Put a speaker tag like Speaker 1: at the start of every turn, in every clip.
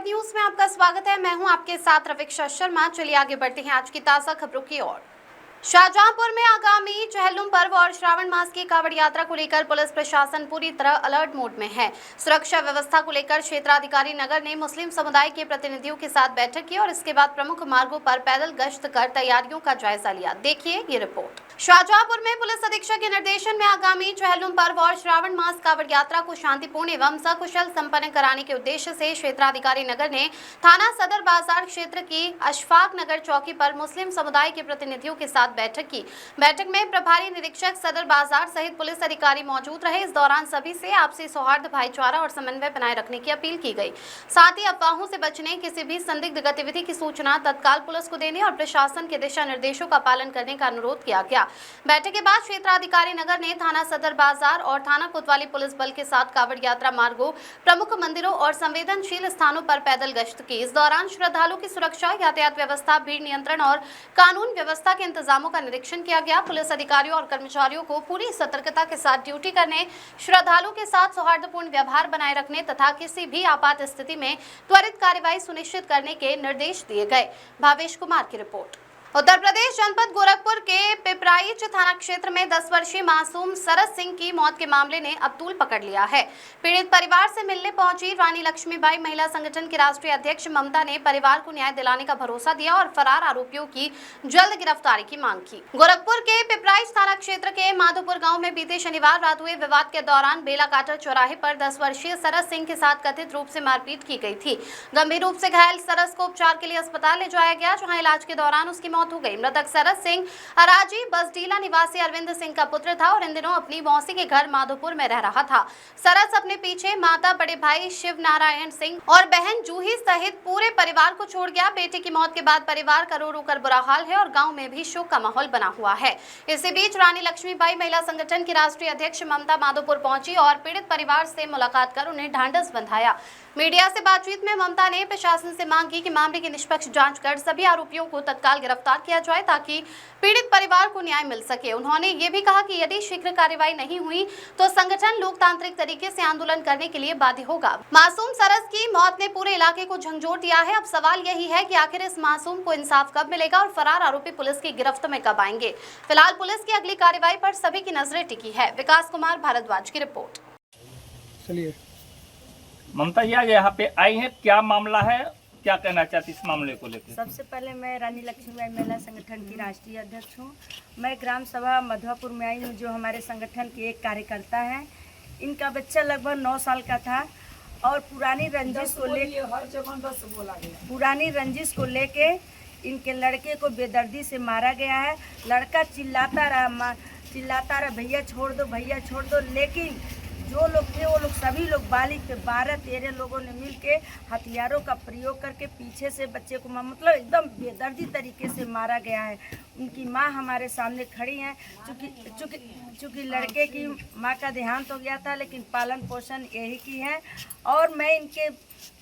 Speaker 1: Wide news में आपका स्वागत है। मैं हूं आपके साथ रविक्षा शर्मा। चलिए आगे बढ़ते हैं आज की ताजा खबरों की ओर। शाहजहांपुर में आगामी चहलुम पर्व और श्रावण मास की कांवड़ यात्रा को लेकर पुलिस प्रशासन पूरी तरह अलर्ट मोड में है। सुरक्षा व्यवस्था को लेकर क्षेत्राधिकारी नगर ने मुस्लिम समुदाय के प्रतिनिधियों के साथ बैठक की और इसके बाद प्रमुख मार्गों पर पैदल गश्त कर तैयारियों का जायजा लिया। देखिए ये रिपोर्ट। शाहजहांपुर में पुलिस अधीक्षक के निर्देशन में आगामी चहलुम पर्व और श्रावण मास कांवड़ यात्रा को शांतिपूर्ण एवं सकुशल संपन्न कराने के उद्देश्य से क्षेत्राधिकारी नगर ने थाना सदर बाजार क्षेत्र की अशफाक नगर चौकी पर मुस्लिम समुदाय के प्रतिनिधियों के साथ बैठक की। बैठक में प्रभारी निरीक्षक सदर बाजार सहित पुलिस अधिकारी मौजूद रहे। इस दौरान सभी से आपसी सौहार्द, भाईचारा और समन्वय बनाए रखने की अपील की गई। साथ ही अफवाहों से बचने, किसी भी संदिग्ध गतिविधि की सूचना तत्काल पुलिस को देने और प्रशासन के दिशा निर्देशों का पालन करने का अनुरोध किया गया। बैठक के बाद क्षेत्राधिकारी नगर ने थाना सदर बाजार और थाना कोतवाली पुलिस बल के साथ कांवड़ यात्रा मार्गों, प्रमुख मंदिरों और संवेदनशील स्थानों पर पैदल गश्त की। इस दौरान श्रद्धालुओं की सुरक्षा, यातायात व्यवस्था, भीड़ नियंत्रण और कानून व्यवस्था के इंतजामों का निरीक्षण किया गया। पुलिस अधिकारियों और कर्मचारियों को पूरी सतर्कता के साथ ड्यूटी करने, श्रद्धालुओं के साथ सौहार्दपूर्ण व्यवहार बनाए रखने तथा किसी भी आपात स्थिति में त्वरित कार्रवाई सुनिश्चित करने के निर्देश दिए गए। भावेश कुमार की रिपोर्ट। उत्तर प्रदेश जनपद गोरखपुर के पिपराइच थाना क्षेत्र में 10 वर्षीय मासूम सरस सिंह की मौत के मामले ने अब तूल पकड़ लिया है। पीड़ित परिवार से मिलने पहुंची रानी लक्ष्मीबाई महिला संगठन की राष्ट्रीय अध्यक्ष ममता ने परिवार को न्याय दिलाने का भरोसा दिया और फरार आरोपियों की जल्द गिरफ्तारी की मांग की। गोरखपुर के पिपराइच थाना क्षेत्र के माधोपुर गाँव में बीते शनिवार रात हुए विवाद के दौरान बेलाकाटर चौराहे पर 10 वर्षीय सरस सिंह के साथ कथित रूप से मारपीट की गई थी। गंभीर रूप से घायल सरस को उपचार के लिए अस्पताल ले जाया गया, जहाँ इलाज के दौरान उसकी मौत हो गई। मृतक सरस सिंह अराजी बसडीला निवासी अरविंद सिंह का पुत्र था और इन दिनों अपनी मौसी के घर माधोपुर में रह रहा था। सरस अपने पीछे माता, बड़े भाई शिव नारायण सिंह और बहन जूही सहित पूरे परिवार को छोड़ गया। बेटे की मौत के बाद परिवार का रो रो कर बुरा हाल है और गांव में भी शोक का माहौल बना हुआ है। इसी बीच रानी लक्ष्मीबाई महिला संगठन की राष्ट्रीय अध्यक्ष ममता माधोपुर पहुंची और पीड़ित परिवार से मुलाकात कर उन्हें ढांढस बंधाया। मीडिया से बातचीत में ममता ने प्रशासन से मांग की कि मामले की निष्पक्ष जांच कर सभी आरोपियों को तत्काल गिरफ्तार किया जाए ताकि पीड़ित परिवार को न्याय मिल सके। उन्होंने ये भी कहा कि यदि शीघ्र कार्रवाई नहीं हुई तो संगठन लोकतांत्रिक तरीके से आंदोलन करने के लिए बाध्य होगा। मासूम सरस की मौत ने पूरे इलाके को झंझोर दिया है। अब सवाल यही है कि आखिर इस मासूम को इंसाफ कब मिलेगा और फरार आरोपी पुलिस की गिरफ्त में कब आएंगे। फिलहाल पुलिस की अगली कार्रवाई पर सभी की नजरें टिकी है। विकास कुमार भारद्वाज की रिपोर्ट।
Speaker 2: चलिए
Speaker 3: ममता जी आज यहाँ पे आई हैं, क्या मामला है, क्या कहना चाहती इस मामले को लेकर?
Speaker 4: सबसे पहले मैं रानी लक्ष्मीबाई महिला संगठन की राष्ट्रीय अध्यक्ष हूँ। मैं ग्राम सभा मधुपुर में आई हूँ, जो हमारे संगठन के एक कार्यकर्ता हैं। इनका बच्चा लगभग 9 साल का था और पुरानी रंजिश को लेके इनके लड़के को बेदर्दी से मारा गया है। लड़का चिल्लाता रहा भैया छोड़ दो, भैया छोड़ दो। लेकिन जो लोग थे वो लोग सभी लोग बालिग थे, 12-13 लोगों ने मिलके हथियारों का प्रयोग करके पीछे से बच्चे को मतलब एकदम बेदर्दी तरीके से मारा गया है। उनकी माँ हमारे सामने खड़ी हैं। चूँकि लड़के की माँ का देहांत हो गया था, लेकिन पालन पोषण यही की है। और मैं इनके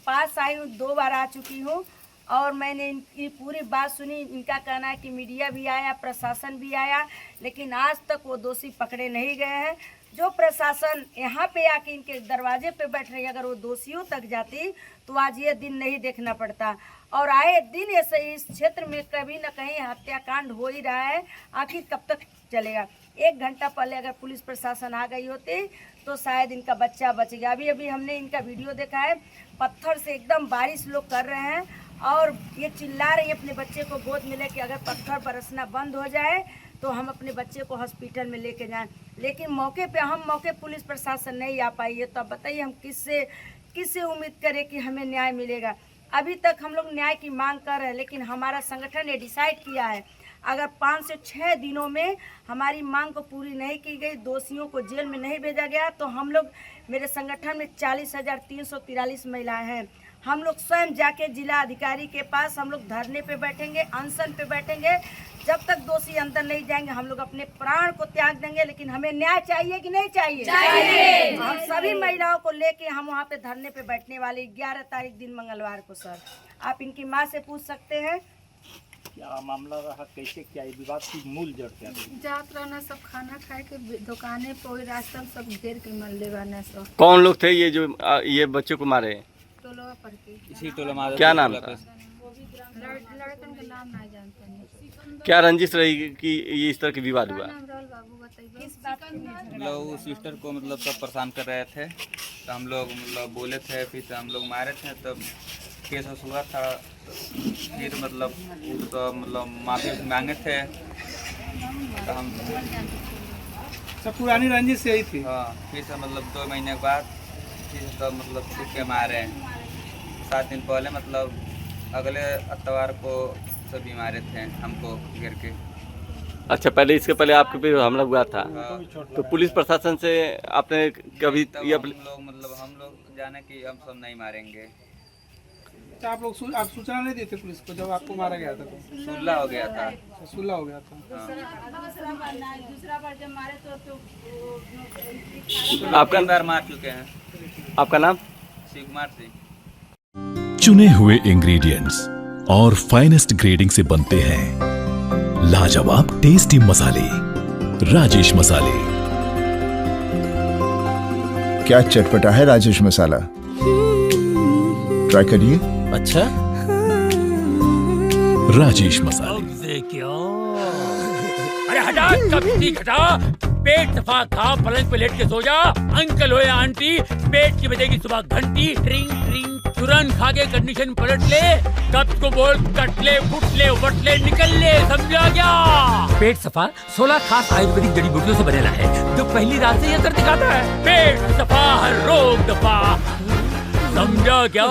Speaker 4: पास आई हूँ, 2 बार आ चुकी हूँ और मैंने इनकी पूरी बात सुनी। इनका कहना है कि मीडिया भी आया, प्रशासन भी आया, लेकिन आज तक वो दोषी पकड़े नहीं गए हैं। जो प्रशासन यहाँ पे आके इनके दरवाजे पे बैठ रही, अगर वो दोषियों तक जाती तो आज ये दिन नहीं देखना पड़ता। और आए दिन ऐसे इस क्षेत्र में कभी न कहीं हत्याकांड हो ही रहा है। आखिर कब तक चलेगा? 1 घंटा पहले अगर पुलिस प्रशासन आ गई होती तो शायद इनका बच्चा बच गया। अभी हमने इनका वीडियो देखा है, पत्थर से एकदम बारिश लोग कर रहे हैं और ये चिल्ला रही है अपने बच्चे को गोद में लेके, अगर पत्थर बरसना बंद हो जाए तो हम अपने बच्चे को हॉस्पिटल में लेके जाएं। लेकिन मौके पुलिस प्रशासन नहीं आ पाई है। तो अब बताइए हम किससे उम्मीद करें कि हमें न्याय मिलेगा? अभी तक हम लोग न्याय की मांग कर रहे हैं, लेकिन हमारा संगठन ने डिसाइड किया है अगर 5 से 6 दिनों में हमारी मांग को पूरी नहीं की गई, दोषियों को जेल में नहीं भेजा गया, तो हम लोग, मेरे संगठन में 40,343 महिलाएं हैं। हम लोग स्वयं जाके जिला अधिकारी के पास हम लोग धरने पे बैठेंगे, अनशन पे बैठेंगे। जब तक दोषी अंदर नहीं जाएंगे हम लोग अपने प्राण को त्याग देंगे। लेकिन हमें न्याय चाहिए कि नहीं चाहिए? चाहिए। हम सभी महिलाओं को लेके हम वहाँ पे धरने पे बैठने वाले 11 तारीख दिन मंगलवार को। सर आप इनकी माँ से पूछ सकते हैं
Speaker 3: क्या मामला रहा, कैसे क्या विवाद की मूल जड़ क्या थी?
Speaker 5: जात रहना, सब खाना खाए के दुकाने पे रास्ता सब घेर के मर ले बना सब।
Speaker 2: कौन लोग थे ये जो ये बच्चे को मारे?
Speaker 5: तो टोलवा पर के
Speaker 2: इसी टोला माधव
Speaker 6: क्या नाम था?
Speaker 5: लड़कन का नाम नहीं जानते नहीं।
Speaker 6: क्या रंजिश रही कि ये इस तरह की विवाद हुआ?
Speaker 5: नाम राहुल बाबू बताइए।
Speaker 2: मतलब वो सिस्टर को मतलब सब परेशान कर रहे थे, तो हम लोग मतलब बोले थे, फिर हम लोग मारे थे, तब केस हुआ था। फिर मतलब उसको मतलब माफी मांगे थे, तो हम
Speaker 7: सब पुरानी रंजिश यही थी।
Speaker 2: हाँ, फिर से मतलब 2 महीने के बाद फिर तब मतलब छुप के मारे हैं। 7 दिन पहले मतलब अगले इतवार को सभी मारे थे हमको घेर के।
Speaker 6: अच्छा, पहले इसके पहले आपके पे हमला हुआ था,
Speaker 2: हाँ,
Speaker 6: तो पुलिस प्रशासन से आपने कभी
Speaker 2: तब
Speaker 6: ये
Speaker 2: हम लोग जाने कि हम सब नहीं मारेंगे।
Speaker 7: तो आप सूचना नहीं देते पुलिस को जब आपको मारा गया था? तो
Speaker 2: सुलह हो गया था।
Speaker 7: सुलह हो गया था।
Speaker 6: आपका
Speaker 2: कई बार मार चुके हैं।
Speaker 6: आपका नाम?
Speaker 2: शिव कुमार सिंह।
Speaker 8: चुने हुए इंग्रेडिएंट्स और फाइनेस्ट ग्रेडिंग से बनते हैं लाजवाब टेस्टी मसाले, राजेश मसाले।
Speaker 9: क्या चटपटा है राजेश मसाला, ट्राई करिए।
Speaker 8: अच्छा, राजेश मसाले।
Speaker 10: क्या? अरे हटा, कब हटा। पेट सफा खा, पलंग पे लेट के सो जा। अंकल हो या आंटी, पेट की बजेगी सुबह घंटी। ट्रिंग ट्रिंग, तुरंत खा के कंडीशन पलट ले। कब को बोल, कट ले, फुट ले, उबट ले, निकल ले, समझा क्या? पेट सफा 16 खास आयुर्वेदिक जड़ी बूटियों से बनेला है, जो पहली रात से असर दिखाता है। पेट सफा, हर रोग दफा, समझा क्या?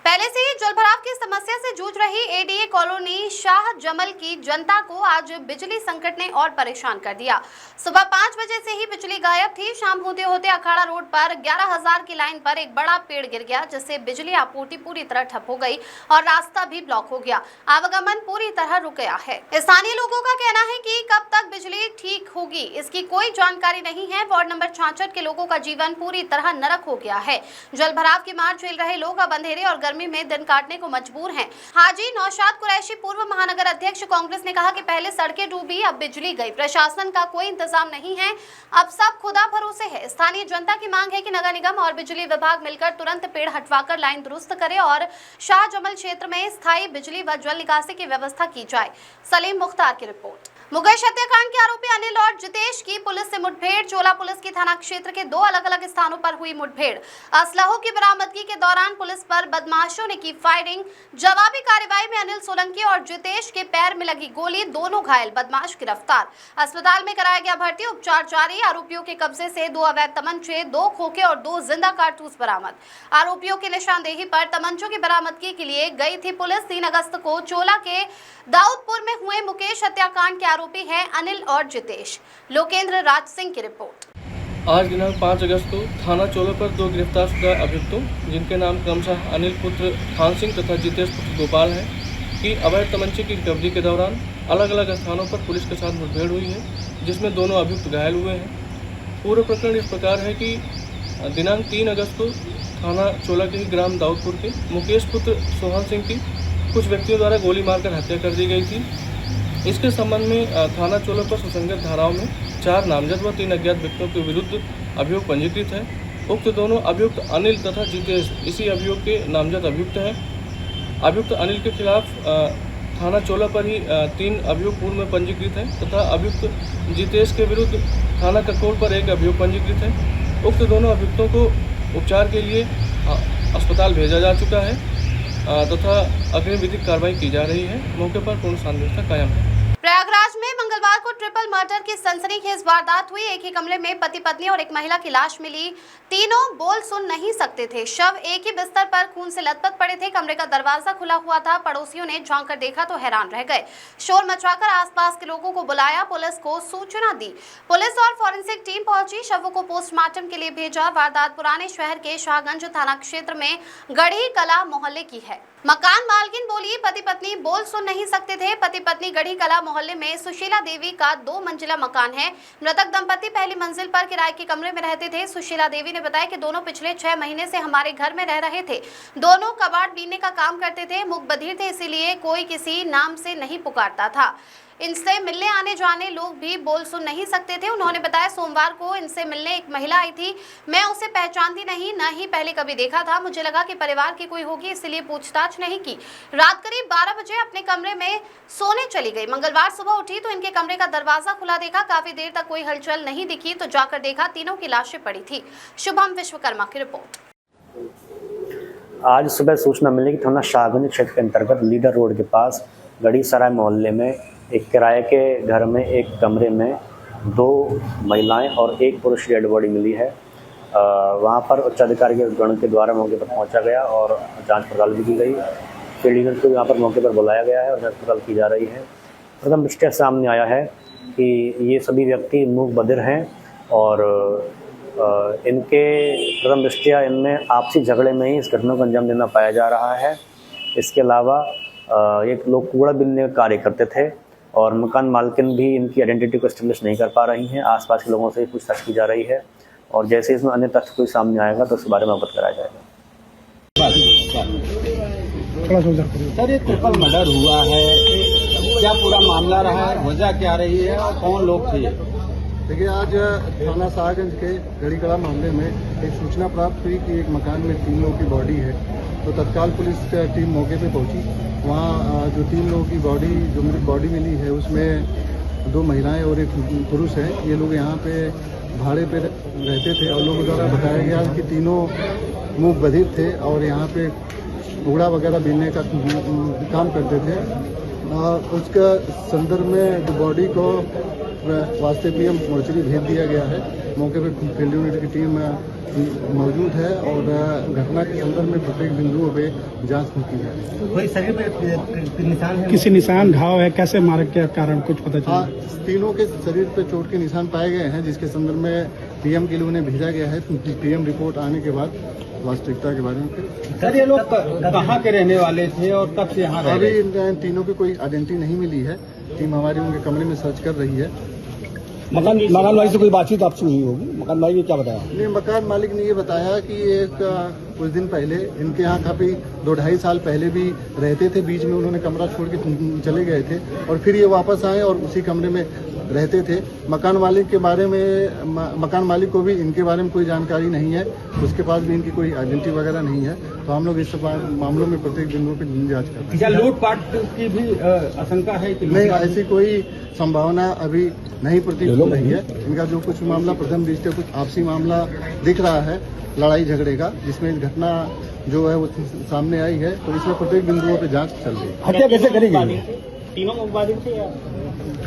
Speaker 1: पहले से ही जलभराव की समस्या से जूझ रही एडीए कॉलोनी शाह जमल की जनता को आज बिजली संकट ने और परेशान कर दिया। सुबह 5 बजे से ही बिजली गायब थी। शाम होते होते अखाड़ा रोड पर 11,000 की लाइन पर एक बड़ा पेड़ गिर गया, जिससे बिजली आपूर्ति पूरी तरह ठप हो गई और रास्ता भी ब्लॉक हो गया। आवागमन पूरी तरह रुक गया है। स्थानीय लोगों का कहना है कि कब तक बिजली ठीक होगी, इसकी कोई जानकारी नहीं है। वार्ड नंबर 66 के लोगों का जीवन पूरी तरह नरक हो गया है। जलभराव की मार झेल रहे लोग अब अंधेरे और गर्मी में दिन काटने को मजबूर हैं। हाजी नौशाद कुरैशी, पूर्व महानगर अध्यक्ष कांग्रेस, ने कहा कि पहले सड़कें डूबी, अब बिजली गई, प्रशासन का कोई इंतजाम नहीं है, अब सब खुदा भरोसे है। स्थानीय जनता की मांग है कि नगर निगम और बिजली विभाग मिलकर तुरंत पेड़ हटवाकर लाइन दुरुस्त करे और शाहजमल क्षेत्र में स्थायी बिजली व जल निकासी की व्यवस्था की जाए। सलीम मुख्तार की रिपोर्ट। मुकेश हत्याकांड के आरोपी अनिल और जितेश की पुलिस से मुठभेड़। चोला पुलिस की थाना क्षेत्र के 2 अलग-अलग स्थानों पर हुई मुठभेड़। असलहों की बरामदगी के दौरान पुलिस पर बदमाशों ने की फायरिंग। जवाबी कार्रवाई में अनिल सोलंकी और जितेश के पैर में लगी गोली, दोनों घायल, बदमाश गिरफ्तार। अस्पताल में कराया गया भर्ती, उपचार जारी। आरोपियों के कब्जे से 2 अवैध तमंचे, 2 खोखे और 2 जिंदा कारतूस बरामद। आरोपियों की निशानदेही पर तमंचों की बरामदगी के लिए गई थी पुलिस। 3 अगस्त को चोला के दाऊदपुर में हुए मुकेश हत्याकांड के आरोपी हैं अनिल और जितेश। लोकेंद्र राज सिंह की रिपोर्ट।
Speaker 11: आज दिनांक 5 अगस्त को थाना चोला पर 2 गिरफ्तारशुदा अभियुक्तों, जिनके नाम क्रमशः अनिल पुत्र खान सिंह तथा जितेश पुत्र गोपाल हैं, की अवैध तमंचे की रिकवरी के दौरान अलग अलग स्थानों पर पुलिस के साथ मुठभेड़ हुई है, जिसमें दोनों अभियुक्त घायल हुए हैं। पूरा प्रकरण इस प्रकार है कि दिनांक 3 अगस्त को थाना चोला के ही ग्राम दाऊदपुर के मुकेश पुत्र सोहन सिंह की कुछ व्यक्तियों द्वारा गोली मारकर हत्या कर दी गई थी। इसके संबंध में थाना चोला पर सुसंगत धाराओं में 4 नामजद व 3 अज्ञात व्यक्तियों के विरुद्ध अभियोग पंजीकृत है। उक्त दोनों अभियुक्त अनिल तथा जितेश इसी अभियोग के नामजद अभियुक्त हैं। अभियुक्त अनिल के खिलाफ थाना चोला पर ही 3 अभियोग पूर्व में पंजीकृत है तथा अभियुक्त जितेश के विरुद्ध थाना ककोल पर 1 अभियोग पंजीकृत है। उक्त दोनों अभियुक्तों को उपचार के लिए अस्पताल भेजा जा चुका है तथा अग्रिम विधिक कार्रवाई की जा रही है। मौके पर पूर्ण शांति व्यवस्था कायम है।
Speaker 1: प्रयागराज में मंगलवार को ट्रिपल मर्डर की सनसनीखेज वारदात हुई। एक ही कमरे में पति पत्नी और एक महिला की लाश मिली। तीनों बोल सुन नहीं सकते थे। शव एक ही बिस्तर पर खून से लथपथ पड़े थे। कमरे का दरवाजा खुला हुआ था। पड़ोसियों ने झांक कर देखा तो हैरान रह गए। शोर मचाकर आसपास के लोगों को बुलाया, पुलिस को सूचना दी। पुलिस और फॉरेंसिक टीम पहुंची, शवों को पोस्टमार्टम के लिए भेजा। वारदात पुराने शहर के शाहगंज थाना क्षेत्र में गढ़ी कला मोहल्ले की है। मकान मालकिन बोली, पति पत्नी बोल सुन नहीं सकते थे। पति पत्नी गढ़ी कला मोहल्ले में सुशीला देवी का 2 मंजिला मकान है। मृतक दंपति पहली मंजिल पर किराए के कमरे में रहते थे। सुशीला देवी ने बताया कि दोनों पिछले 6 महीने से हमारे घर में रह रहे थे। दोनों कबाड़ बीनने का काम करते थे। मूक बधिर थे, इसीलिए कोई किसी नाम से नहीं पुकारता था। इनसे मिलने आने जाने लोग भी बोल सुन नहीं सकते थे। उन्होंने बताया सोमवार को इनसे मिलने एक महिला आई थी। मैं उसे पहचानती नहीं, न ही पहले कभी देखा था। मुझे लगा कि परिवार की कोई होगी, इसलिए पूछताछ नहीं की। रात करीब 12 बजे अपने कमरे में सोने चली गई। मंगलवार सुबह उठी तो इनके कमरे का दरवाजा खुला देखा। काफी देर तक कोई हलचल नहीं दिखी तो जाकर देखा तीनों की लाशें पड़ी थी। शुभम विश्वकर्मा की रिपोर्ट।
Speaker 12: आज सुबह सूचना मिली कि थाना शाहगंज क्षेत्र के अंतर्गत लीडर रोड के पास गढ़ी सराय मोहल्ले में एक किराए के घर में एक कमरे में 2 महिलाएं और एक पुरुष डेड बॉडी मिली है। वहां पर उच्च अधिकारी के गण के द्वारा मौके पर पहुंचा गया और जांच पड़ताल भी की गई। फील्ड को यहाँ पर मौके पर बुलाया गया है और जांच पड़ताल की जा रही है। प्रथम दृष्टया सामने आया है कि ये सभी व्यक्ति मूक बधिर हैं और इनके प्रथम दृष्टया इनमें आपसी झगड़े में ही इस घटना को अंजाम देना पाया जा रहा है। इसके अलावा एक लोग कूड़ा बीनने का कार्य करते थे और मकान मालकिन भी इनकी आइडेंटिटी को एस्टेब्लिश नहीं कर पा रही हैं। आसपास के लोगों से पूछताछ की जा रही है और जैसे इसमें अन्य तथ्य कोई सामने आएगा तो उसके बारे में अवगत कराया जाएगा।
Speaker 7: सर, ये ट्रिपल मर्डर हुआ है, क्या पूरा मामला रहा है, वजह क्या रही है और कौन लोग थे?
Speaker 13: देखिए, आज थाना शाहगंज के गढ़ीकला मोहल्ले में एक सूचना प्राप्त हुई कि एक मकान में 3 लोगों की बॉडी है। तो तत्काल पुलिस टीम मौके पे पहुंची। वहाँ जो 3 लोगों की जो बॉडी मिली है उसमें 2 महिलाएं और एक पुरुष है। ये लोग यहाँ पे भाड़े पे रहते थे और लोगों द्वारा बताया गया कि तीनों मूक बधिर थे और यहाँ पे कूड़ा वगैरह बीनने का काम करते थे। उसका संदर्भ में जो बॉडी को वास्ते पीएम मोर्चरी भेज दिया गया है। मौके पर फील्ड यूनिट की टीम मौजूद है और घटना के संदर्भ में प्रत्येक बिंदुओं पे जांच होती है।
Speaker 7: कोई शरीर पे निशान है?
Speaker 14: किसी निशान घाव है, कैसे मारे के कारण कुछ पता चला?
Speaker 13: तीनों के शरीर पे चोट के निशान पाए गए हैं, जिसके संदर्भ में पीएम के लिए उन्हें भेजा गया है। पीएम रिपोर्ट आने के बाद वास्तविकता के बारे में।
Speaker 7: सर, ये लोग कहाँ के रहने वाले थे और कब से यहाँ?
Speaker 13: अभी इन तीनों की कोई आइडेंटिटी नहीं मिली है। टीम हमारी उनके कमरे में सर्च कर रही है।
Speaker 14: मकान मालिक से कोई बातचीत आपसे हुई होगी? मकान मालिक ने क्या बताया?
Speaker 13: नहीं, मकान मालिक ने ये बताया कि कुछ दिन पहले इनके यहाँ काफी 2-2.5 साल पहले भी रहते थे। बीच में उन्होंने कमरा छोड़ के चले गए थे और फिर ये वापस आए और उसी कमरे में रहते थे। मकान मालिक के बारे में मकान मालिक को भी इनके बारे में कोई जानकारी नहीं है। उसके पास भी इनकी कोई आइडेंटिटी वगैरह नहीं है। तो हम लोग इस मामलों में प्रत्येक बिंदुओं पर जांच करते हैं।
Speaker 7: क्या लूटपाट की भी आशंका है कि?
Speaker 13: नहीं, ऐसी कोई संभावना अभी नहीं प्रतीत हो रही है। इनका जो कुछ मामला प्रथम दृष्टया कुछ आपसी मामला दिख रहा है, लड़ाई झगड़े का, जिसमें घटना जो है वो सामने आई है। तो इसमें प्रत्येक बिंदुओं पे जांच चल रही है।
Speaker 14: हत्या कैसे करी गई?
Speaker 13: तीनों मुकबादिल थे।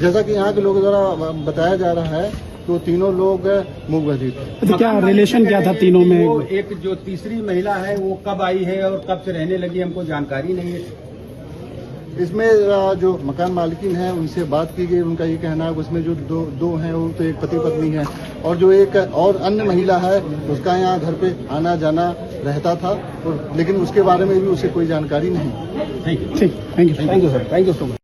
Speaker 13: जैसा कि यहाँ के लोगों द्वारा बताया जा रहा है तो तीनों लोग मूक बधिर थे।
Speaker 14: तो क्या रिलेशन क्या था तीनों में?
Speaker 7: वो एक जो तीसरी महिला है वो कब आई है और कब से रहने लगी, हमको जानकारी नहीं है।
Speaker 13: इसमें जो मकान मालिकिन है उनसे बात की गई। उनका ये कहना है उसमें जो दो हैं वो तो एक पति पत्नी है और जो एक और अन्य महिला है उसका यहाँ घर पे आना जाना रहता था, लेकिन उसके बारे में भी उसे कोई जानकारी नहीं।
Speaker 14: ठीक, thank you sir, thank you so much.